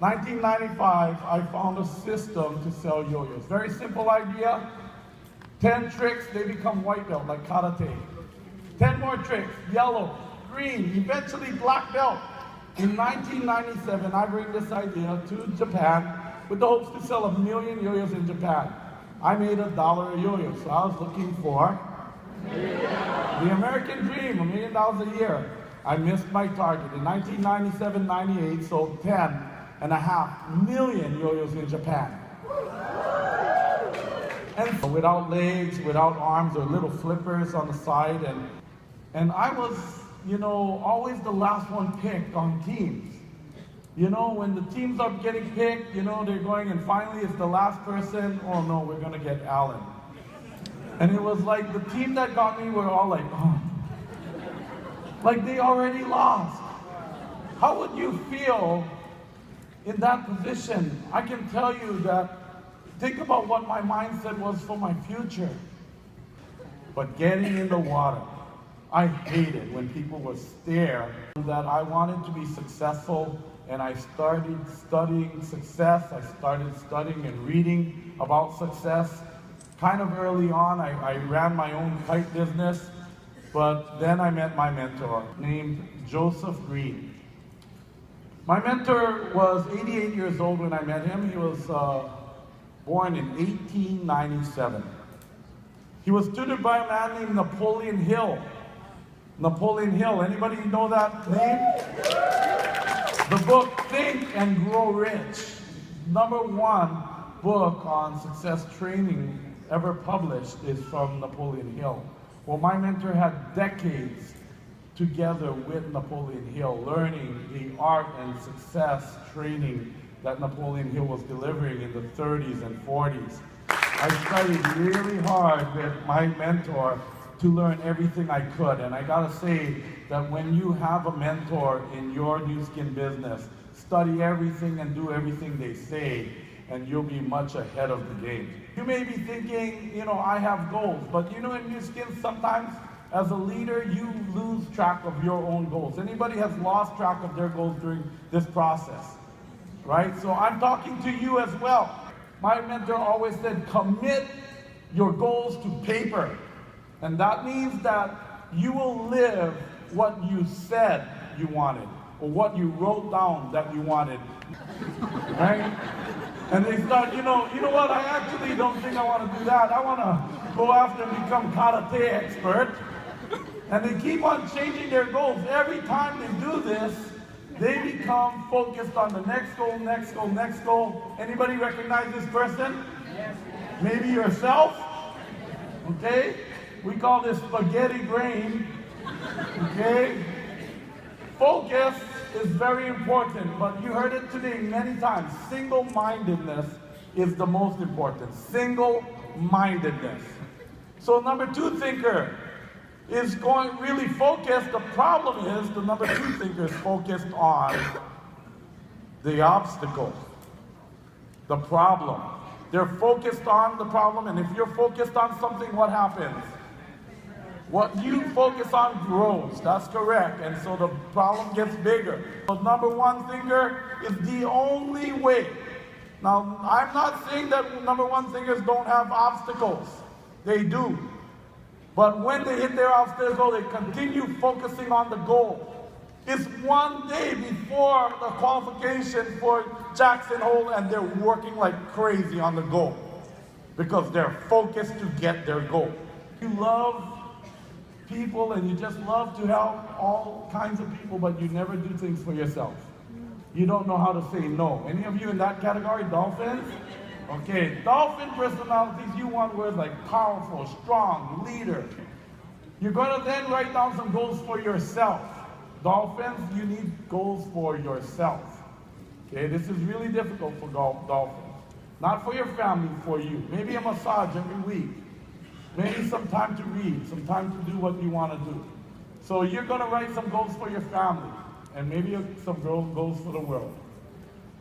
1995, I found a system to sell yo-yos. Very simple idea. 10 tricks, they become white belt, like karate. 10 more tricks, yellow, green, eventually black belt. In 1997, I bring this idea to Japan with the hopes to sell 1 million yo-yos in Japan. I made $1 a yo-yo, so I was looking for the American dream, $1 million a year. I missed my target. In 1997-98, sold 10.5 million yo-yos in Japan. And without legs, without arms, or little flippers on the side. And I was, always the last one picked on teams. When the teams are getting picked, they're going, and finally it's the last person, oh no, we're gonna get Alan. And it was like the team that got me were all like, oh. Like they already lost. How would you feel in that position? I can tell you that, think about what my mindset was for my future. But getting in the water, I hated when people would stare. That I wanted to be successful, and I started studying success. I started studying and reading about success. Kind of early on, I ran my own kite business, but then I met my mentor named Joseph Green. My mentor was 88 years old when I met him. He was born in 1897. He was tutored by a man named Napoleon Hill. Napoleon Hill, anybody know that name? The book Think and Grow Rich, #1 book on success training ever published, is from Napoleon Hill. Well, my mentor had decades together with Napoleon Hill, learning the art and success training that Napoleon Hill was delivering in the 30s and 40s. I studied really hard with my mentor to learn everything I could. And I gotta say that when you have a mentor in your new skin business, study everything and do everything they say, and you'll be much ahead of the game. You may be thinking, I have goals, but in new skin, sometimes as a leader, you lose track of your own goals. Anybody has lost track of their goals during this process, right? So I'm talking to you as well. My mentor always said, commit your goals to paper. And that means that you will live what you said you wanted, or what you wrote down that you wanted, right? And they start, you know what, I actually don't think I want to do that. I want to go after and become karate expert. And they keep on changing their goals. Every time they do this, they become focused on the next goal, next goal, next goal. Anybody recognize this person? Yes. Maybe yourself? Okay? We call this spaghetti brain. Okay? Focus is very important, but you heard it today many times. Single-mindedness is the most important. Single-mindedness. So #2 thinker is going really focused. The problem is the #2 thinker is focused on the obstacle, the problem. They're focused on the problem, and if you're focused on something, what happens? What you focus on grows, that's correct, and so the problem gets bigger. So #1 thinker is the only way. Now, I'm not saying that #1 thinkers don't have obstacles. They do. But when they hit their obstacle, they continue focusing on the goal. It's one day before the qualification for Jackson Hole, and they're working like crazy on the goal because they're focused to get their goal. You love people and you just love to help all kinds of people, but you never do things for yourself. You don't know how to say no. Any of you in that category, dolphins? Okay, dolphin personalities, you want words like powerful, strong, leader. You're gonna then write down some goals for yourself. Dolphins, you need goals for yourself. Okay, this is really difficult for dolphins. Not for your family, for you. Maybe a massage every week. Maybe some time to read, some time to do what you want to do. So you're going to write some goals for your family, and maybe some goals for the world.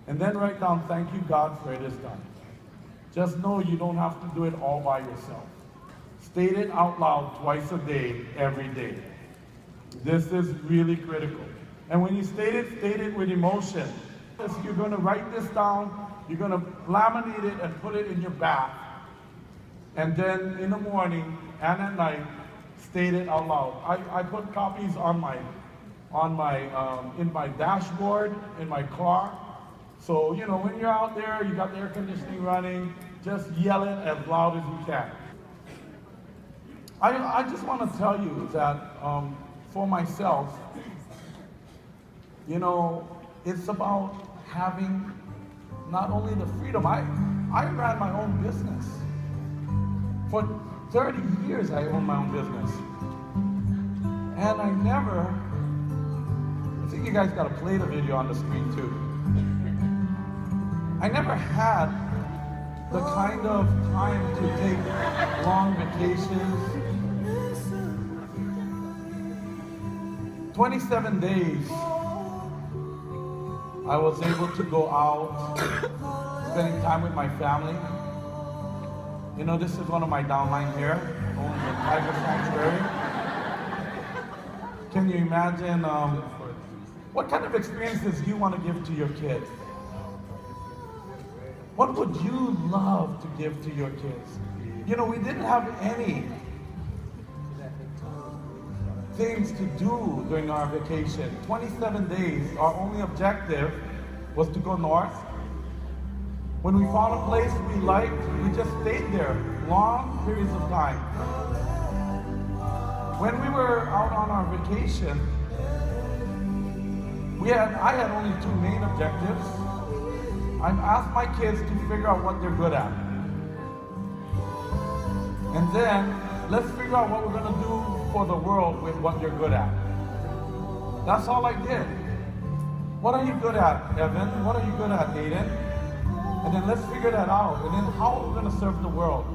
And then write down, thank you, God, for it is done. Just know you don't have to do it all by yourself. State it out loud twice a day, every day. This is really critical. And when you state it with emotion. You're going to write this down, you're going to laminate it and put it in your bath. And then in the morning and at night, state it out loud. I put copies in my dashboard, in my car. So, you know, when you're out there, you got the air conditioning running, just yell it as loud as you can. I just want to tell you that for myself, you know, it's about having not only the freedom. I ran my own business. For 30 years I owned my own business. And I think you guys got to play the video on the screen too. I never had the kind of time to take long vacations. 27 days I was able to go out, spending time with my family. You know, this is one of my downline here, owns a tiger sanctuary. Can you imagine what kind of experiences you want to give to your kids? What would you love to give to your kids? You know, we didn't have any things to do during our vacation. 27 days, our only objective was to go north. When we found a place we liked, we just stayed there long periods of time. When we were out on our vacation, I had only two main objectives. I asked my kids to figure out what they're good at. And then, let's figure out what we're going to do for the world with what you're good at. That's all I did. What are you good at, Evan? What are you good at, Aiden? And then let's figure that out. And then how are we going to serve the world?